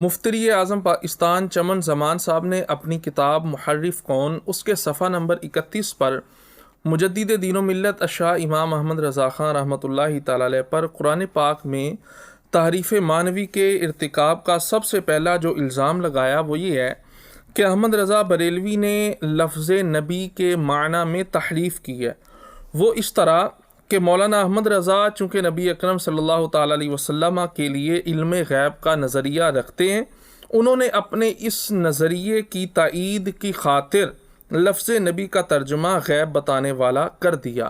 مفتری اعظم پاکستان چمن زمان صاحب نے اپنی کتاب محرف کون اس کے صفحہ نمبر 31 پر مجدد دین و ملت اشاع امام احمد رضا خان رحمۃ اللہ تعالی علیہ پر قرآن پاک میں تحریف معنوی کے ارتکاب کا سب سے پہلا جو الزام لگایا وہ یہ ہے کہ احمد رضا بریلوی نے لفظ نبی کے معنی میں تحریف کی ہے۔ وہ اس طرح کہ مولانا احمد رضا چونکہ نبی اکرم صلی اللہ تعالیٰ علیہ وسلم کے لیے علم غیب کا نظریہ رکھتے ہیں، انہوں نے اپنے اس نظریے کی تائید کی خاطر لفظ نبی کا ترجمہ غیب بتانے والا کر دیا۔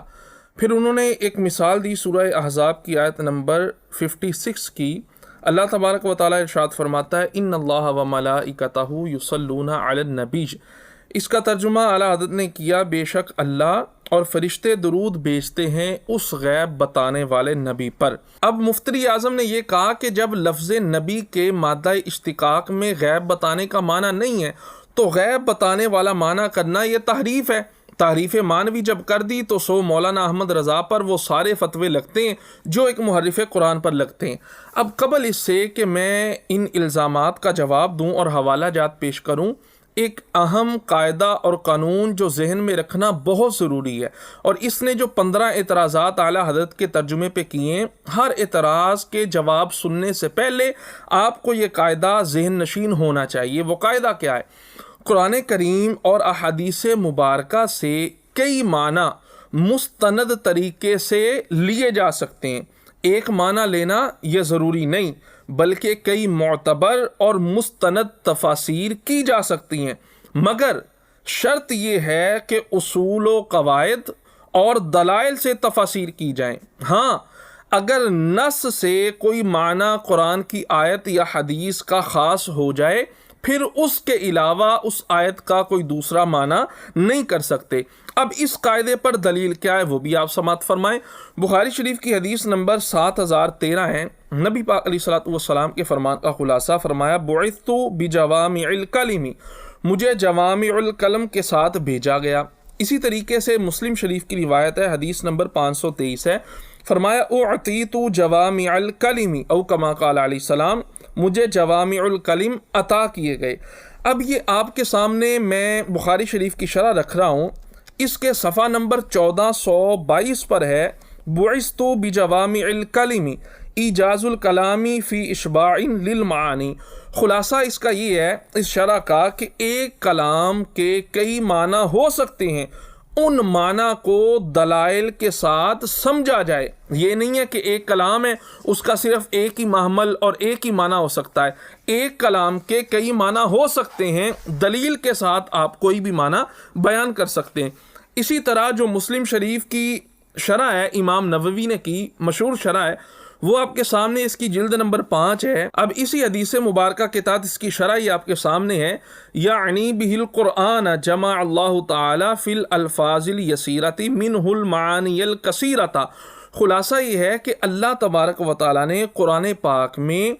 پھر انہوں نے ایک مثال دی سورہ احزاب کی آیت نمبر 56 کی۔ اللہ تبارک و تعالیٰ ارشاد فرماتا ہے ان اللہ و ملائکتہ یصلون علی النبی۔ اس کا ترجمہ اعلیٰ حضرت نے کیا بے شک اللہ اور فرشتے درود بھیجتے ہیں اس غیب بتانے والے نبی پر۔ اب مفتری اعظم نے یہ کہا کہ جب لفظ نبی کے مادہ اشتقاق میں غیب بتانے کا معنی نہیں ہے تو غیب بتانے والا معنی کرنا یہ تحریف ہے۔ تحریف معنوی جب کر دی تو سو مولانا احمد رضا پر وہ سارے فتوے لگتے ہیں جو ایک محرف قرآن پر لگتے ہیں۔ اب قبل اس سے کہ میں ان الزامات کا جواب دوں اور حوالہ جات پیش کروں، ایک اہم قاعدہ اور قانون جو ذہن میں رکھنا بہت ضروری ہے، اور اس نے جو 15 اعتراضات اعلیٰ حضرت کے ترجمے پہ کیے ہیں، ہر اعتراض کے جواب سننے سے پہلے آپ کو یہ قاعدہ ذہن نشین ہونا چاہیے۔ وہ قاعدہ کیا ہے؟ قرآن کریم اور احادیث مبارکہ سے کئی معنی مستند طریقے سے لیے جا سکتے ہیں۔ ایک معنی لینا یہ ضروری نہیں بلکہ کئی معتبر اور مستند تفاسیر کی جا سکتی ہیں، مگر شرط یہ ہے کہ اصول و قواعد اور دلائل سے تفاسیر کی جائیں۔ ہاں، اگر نص سے کوئی معنی قرآن کی آیت یا حدیث کا خاص ہو جائے پھر اس کے علاوہ اس آیت کا کوئی دوسرا معنی نہیں کر سکتے۔ اب اس قاعدے پر دلیل کیا ہے وہ بھی آپ سماعت فرمائیں۔ بخاری شریف کی حدیث نمبر 7013 ہے۔ نبی پاک علیہ الصلوۃ والسلام کے فرمان کا خلاصہ فرمایا بعثت بجوامع الکلم، مجھے جوامع الکلم کے ساتھ بھیجا گیا۔ اسی طریقے سے مسلم شریف کی روایت ہے، حدیث نمبر 523 ہے، فرمایا اعطیت جوامع الکلم او کما قال علیہ السلام، مجھے جوامع الکلم عطا کیے گئے۔ اب یہ آپ کے سامنے میں بخاری شریف کی شرح رکھ رہا ہوں، اس کے صفحہ نمبر 1422 پر ہے بعثت بجوامع الکلم ایجاز الکلامی فی اشباع للمعانی۔ خلاصہ اس کا یہ ہے، اس شرح کا، کہ ایک کلام کے کئی معنی ہو سکتے ہیں، ان معنی کو دلائل کے ساتھ سمجھا جائے۔ یہ نہیں ہے کہ ایک کلام ہے اس کا صرف ایک ہی محمل اور ایک ہی معنی ہو سکتا ہے، ایک کلام کے کئی معنی ہو سکتے ہیں، دلیل کے ساتھ آپ کوئی بھی معنی بیان کر سکتے ہیں۔ اسی طرح جو مسلم شریف کی شرح ہے، امام نووی نے کی مشہور شرح ہے، وہ آپ کے سامنے اس کی جلد نمبر 5 ہے۔ اب اسی حدیث مبارکہ کے تحت اس کی شرح یہ آپ کے سامنے ہے، یعنی بہ القرآن جمع اللہ تعالی فی الالفاظ الیسیرۃ منہ المعانی الکثیرۃ۔ خلاصہ یہ ہے کہ اللہ تبارک و تعالی نے قرآن پاک میں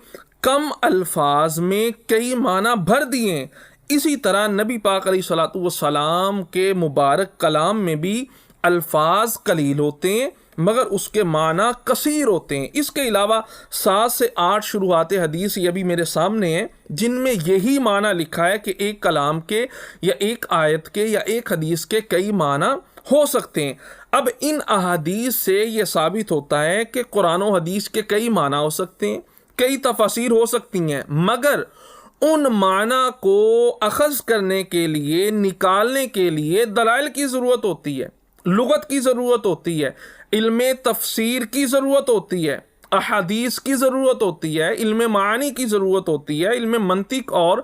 کم الفاظ میں کئی معنی بھر دیے ہیں۔ اسی طرح نبی پاک علیہ الصلوۃ والسلام کے مبارک کلام میں بھی الفاظ قلیل ہوتے ہیں مگر اس کے معنی کثیر ہوتے ہیں۔ اس کے علاوہ 7 سے 8 شروحات حدیث یہ بھی میرے سامنے ہیں جن میں یہی معنی لکھا ہے کہ ایک کلام کے یا ایک آیت کے یا ایک حدیث کے کئی معنی ہو سکتے ہیں۔ اب ان احادیث سے یہ ثابت ہوتا ہے کہ قرآن و حدیث کے کئی معنی ہو سکتے ہیں، کئی تفاسیر ہو سکتی ہیں، مگر ان معنی کو اخذ کرنے کے لیے، نکالنے کے لیے دلائل کی ضرورت ہوتی ہے، لغت کی ضرورت ہوتی ہے، علم تفسیر کی ضرورت ہوتی ہے، احادیث کی ضرورت ہوتی ہے، علم معانی کی ضرورت ہوتی ہے، علم منطق اور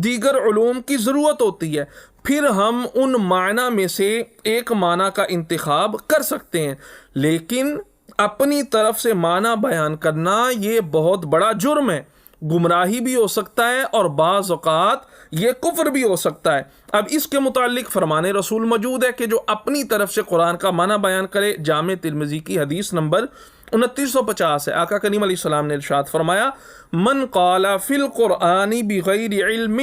دیگر علوم کی ضرورت ہوتی ہے۔ پھر ہم ان معنی میں سے ایک معنی کا انتخاب کر سکتے ہیں، لیکن اپنی طرف سے معنی بیان کرنا یہ بہت بڑا جرم ہے، گمراہی بھی ہو سکتا ہے اور بعض اوقات یہ کفر بھی ہو سکتا ہے۔ اب اس کے متعلق فرمان رسول موجود ہے کہ جو اپنی طرف سے قرآن کا معنی بیان کرے، جامع ترمذی کی حدیث نمبر 2950 ہے، آقا کریم علیہ السلام نے ارشاد فرمایا من قال فی القرآن بغیر علم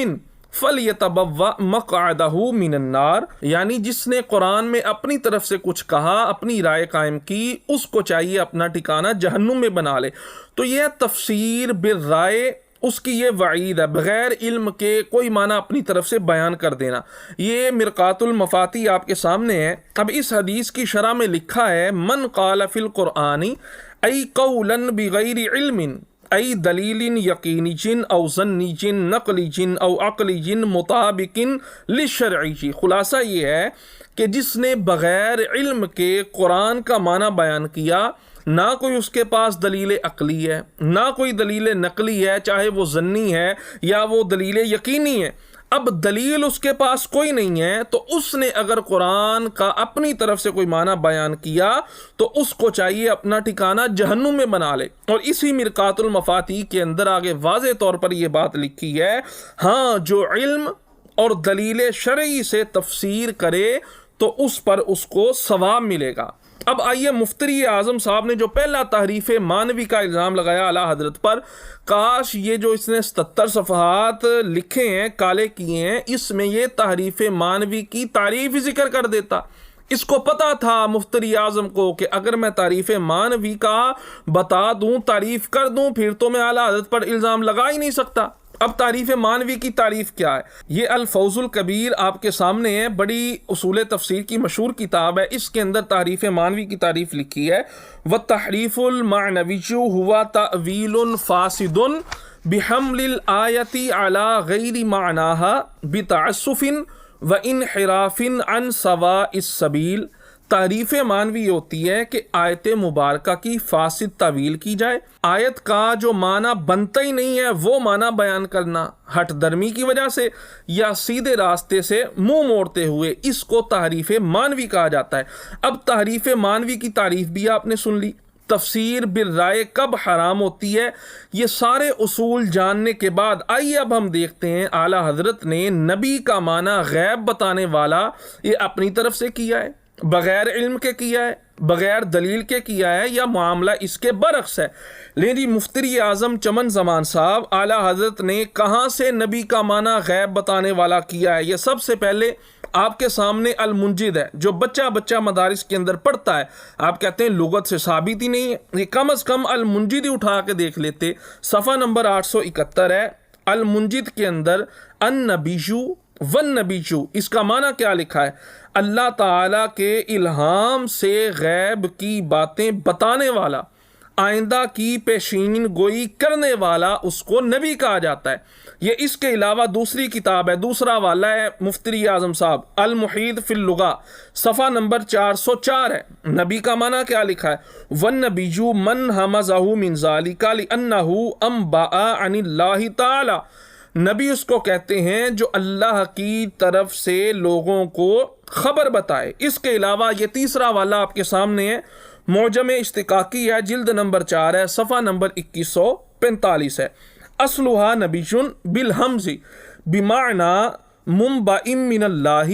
فَلْيَتَبَوَّأْ مَقْعَدَهُ مِنَ النَّارِ، یعنی جس نے قرآن میں اپنی طرف سے کچھ کہا، اپنی رائے قائم کی، اس کو چاہیے اپنا ٹھکانہ جہنم میں بنا لے۔ تو یہ تفسیر بالرائے اس کی یہ وعید ہے، بغیر علم کے کوئی معنی اپنی طرف سے بیان کر دینا۔ یہ مرقات المفاتیح آپ کے سامنے ہے۔ اب اس حدیث کی شرح میں لکھا ہے من قال فی القرآن ای قولا بغیر علم ای دلیل یقینی جن او ظنی جن نقلی جن او عقلی جن مطابق للشرعی جی۔ خلاصہ یہ ہے کہ جس نے بغیر علم کے قرآن کا معنی بیان کیا، نہ کوئی اس کے پاس دلیل عقلی ہے، نہ کوئی دلیل نقلی ہے، چاہے وہ ظنی ہے یا وہ دلیل یقینی ہے۔ اب دلیل اس کے پاس کوئی نہیں ہے، تو اس نے اگر قرآن کا اپنی طرف سے کوئی معنی بیان کیا تو اس کو چاہیے اپنا ٹھکانہ جہنم میں بنا لے۔ اور اسی مرقات المفاتیح کے اندر آگے واضح طور پر یہ بات لکھی ہے، ہاں جو علم اور دلیل شرعی سے تفسیر کرے تو اس پر اس کو ثواب ملے گا۔ اب آئیے، مفتری اعظم صاحب نے جو پہلا تحریف مانوی کا الزام لگایا اعلیٰ حضرت پر، کاش یہ جو اس نے 77 صفحات لکھے ہیں، کالے کیے ہیں، اس میں یہ تحریف مانوی کی تعریف ہی ذکر کر دیتا۔ اس کو پتا تھا مفتری اعظم کو کہ اگر میں تعریف مانوی کا بتا دوں، تعریف کر دوں، پھر تو میں اعلیٰ حضرت پر الزام لگا ہی نہیں سکتا۔ اب تعریف مانوی کی تعریف کیا ہے؟ یہ الفوز الکبیر آپ کے سامنے ہے، بڑی اصول تفسیر کی مشہور کتاب ہے۔ اس کے اندر تعریف مانوی کی تعریف لکھی ہے، وَالتَّحْرِيفُ الْمَعْنَوِيُّ هُوَ تَأْوِيلٌ فَاسِدٌ بِحَمْلِ الْآيَةِ عَلَى غَيْرِ مَعْنَاهَا بِتَعَسُّفٍ وَإِنْحِرَافٍ عَنْ سَوَاءِ السَّبِيلِ۔ تعریف مانوی ہوتی ہے کہ آیت مبارکہ کی فاسد تعویل کی جائے، آیت کا جو معنی بنتا ہی نہیں ہے وہ معنی بیان کرنا ہٹ درمی کی وجہ سے یا سیدھے راستے سے منہ موڑتے ہوئے، اس کو تحریف مانوی کہا جاتا ہے۔ اب تحریف مانوی کی تعریف بھی آپ نے سن لی، تفسیر بالرائے کب حرام ہوتی ہے، یہ سارے اصول جاننے کے بعد آئیے اب ہم دیکھتے ہیں اعلیٰ حضرت نے نبی کا معنی غیب بتانے والا یہ اپنی طرف سے کیا ہے، بغیر علم کے کیا ہے، بغیر دلیل کے کیا ہے، یا معاملہ اس کے برعکس ہے۔ لیکن جی مفتری اعظم چمن زمان صاحب، اعلیٰ حضرت نے کہاں سے نبی کا معنی غیب بتانے والا کیا ہے؟ یہ سب سے پہلے آپ کے سامنے المنجد ہے، جو بچہ مدارس کے اندر پڑھتا ہے۔ آپ کہتے ہیں لغت سے ثابت ہی نہیں ہے، یہ کم از کم المنجد ہی اٹھا کے دیکھ لیتے۔ صفحہ نمبر 871 ہے، المنجد کے اندر النبیّ والنبیّ، اس کا معنی کیا لکھا ہے؟ اللہ تعالیٰ کے الہام سے غیب کی باتیں بتانے والا، آئندہ کی پیشین گوئی کرنے والا، اس کو نبی کہا جاتا ہے۔ یہ اس کے علاوہ دوسری کتاب ہے، دوسرا والا ہے مفتری اعظم صاحب، المحیط فی اللغہ، صفحہ نمبر 404 ہے۔ نبی کا معنی کیا لکھا ہے؟ وَالنَّبِيُّ مَنْ هَمَزَهُ مِنْ ذَلِكَ لِأَنَّهُ أَنْبَأَ عَنِ اللَّهِ تَعَالَى۔ نبی اس کو کہتے ہیں جو اللہ کی طرف سے لوگوں کو خبر بتائے۔ اس کے علاوہ یہ تیسرا والا آپ کے سامنے ہے، معجم اشتقاقی ہے، جلد نمبر 4 ہے، صفحہ نمبر 2145 ہے۔ اصلها نبی بالحمز بمعنی منبع من اللہ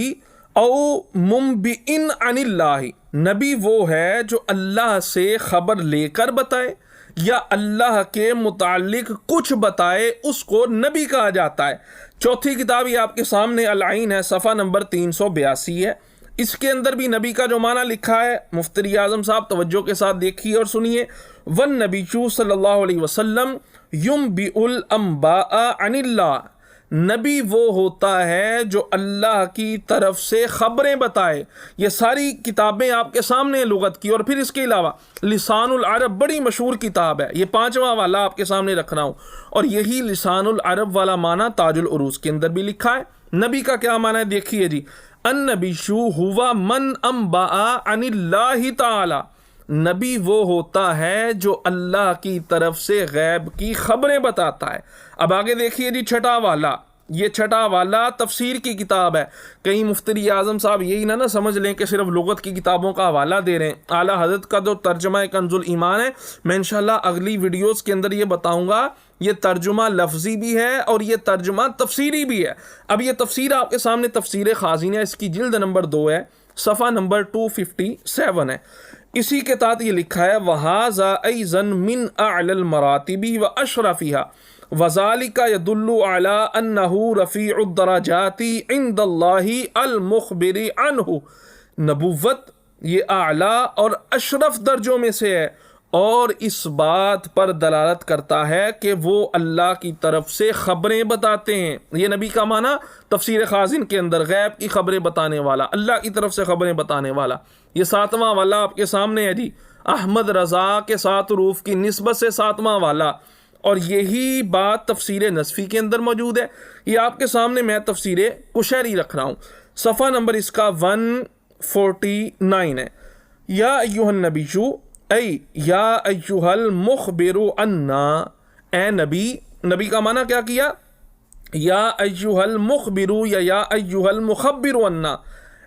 او منبع عن اللہ۔ نبی وہ ہے جو اللہ سے خبر لے کر بتائے یا اللہ کے متعلق کچھ بتائے، اس کو نبی کہا جاتا ہے۔ چوتھی کتاب یہ آپ کے سامنے العین ہے، صفحہ نمبر 382 ہے۔ اس کے اندر بھی نبی کا جو معنی لکھا ہے، مفتری اعظم صاحب توجہ کے ساتھ دیکھیے اور سنیے، وَالنَّبِيُّ صلی اللہ علیہ وسلم يُنبِئُ الْأَنْبَاءَ عَنِ اللَّهِ۔ نبی وہ ہوتا ہے جو اللہ کی طرف سے خبریں بتائے۔ یہ ساری کتابیں آپ کے سامنے ہیں لغت کی، اور پھر اس کے علاوہ لسان العرب بڑی مشہور کتاب ہے، یہ 5واں والا آپ کے سامنے رکھ رہا ہوں، اور یہی لسان العرب والا معنی تاج العروض کے اندر بھی لکھا ہے۔ نبی کا کیا معنی ہے دیکھیے جی، النبیّ ہوا من انبأ عن اللہ تعالی۔ نبی وہ ہوتا ہے جو اللہ کی طرف سے غیب کی خبریں بتاتا ہے۔ اب آگے دیکھیے جی چھٹا والا، یہ چھٹا والا تفسیر کی کتاب ہے۔ کہیں مفتری اعظم صاحب یہی نہ سمجھ لیں کہ صرف لغت کی کتابوں کا حوالہ دے رہے ہیں۔ اعلیٰ حضرت کا جو ترجمہ کنز الایمان ہے، میں انشاءاللہ اگلی ویڈیوز کے اندر یہ بتاؤں گا، یہ ترجمہ لفظی بھی ہے اور یہ ترجمہ تفسیری بھی ہے۔ اب یہ تفسیر آپ کے سامنے تفسیر خازن ہے، اس کی جلد نمبر 2 ہے، صفحہ نمبر 257 ہے۔ اسی کے تحت یہ لکھا ہے، وَهَذَا أَيْضًا مِنْ أَعْلَى الْمَرَاتِبِ وَأَشْرَفِهَا وَذَلِكَ يَدُلُّ عَلَىٰ أَنَّهُ رَفِيعُ الدَّرَجَاتِ عِنْدَ اللَّهِ الْمُخْبِرِ عَنْهُ۔ نبوت یہ اعلیٰ اور اشرف درجوں میں سے ہے، اور اس بات پر دلالت کرتا ہے کہ وہ اللہ کی طرف سے خبریں بتاتے ہیں۔ یہ نبی کا معنی تفسیر خازن کے اندر غیب کی خبریں بتانے والا، اللہ کی طرف سے خبریں بتانے والا۔ یہ 7واں والا آپ کے سامنے ہے جی، احمد رضا کے 7 حروف کی نسبت سے 7واں والا، اور یہی بات تفسیر نصفی کے اندر موجود ہے۔ یہ آپ کے سامنے میں تفسیر قشیری رکھ رہا ہوں، صفحہ نمبر اس کا 149 ہے۔ یا ایھا النبیّ، اے یا ایھا المخبر عنا، اے نبی، نبی کا معنی کیا کیا؟ یا ایھا المخبر یا ایھا المخبر عنا،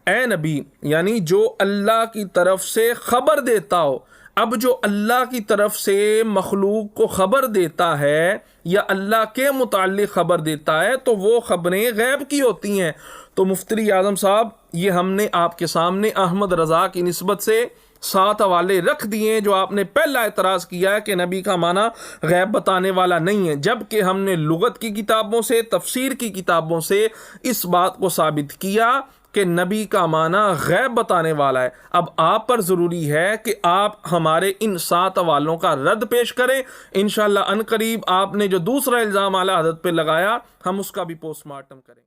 اے نبی یعنی جو اللہ کی طرف سے خبر دیتا ہو۔ اب جو اللہ کی طرف سے مخلوق کو خبر دیتا ہے یا اللہ کے متعلق خبر دیتا ہے تو وہ خبریں غیب کی ہوتی ہیں۔ تو مفتی اعظم صاحب یہ ہم نے آپ کے سامنے احمد رضا کی نسبت سے 7 حوالے رکھ دیے جو آپ نے پہلا اعتراض کیا ہے کہ نبی کا معنی غیب بتانے والا نہیں ہے، جبکہ ہم نے لغت کی کتابوں سے، تفسیر کی کتابوں سے اس بات کو ثابت کیا کہ نبی کا معنی غیب بتانے والا ہے۔ اب آپ پر ضروری ہے کہ آپ ہمارے ان 7 حوالوں کا رد پیش کریں۔ انشاءاللہ عنقریب آپ نے جو دوسرا الزام اعلیٰ حضرت پہ لگایا ہم اس کا بھی پوسٹ مارٹم کریں۔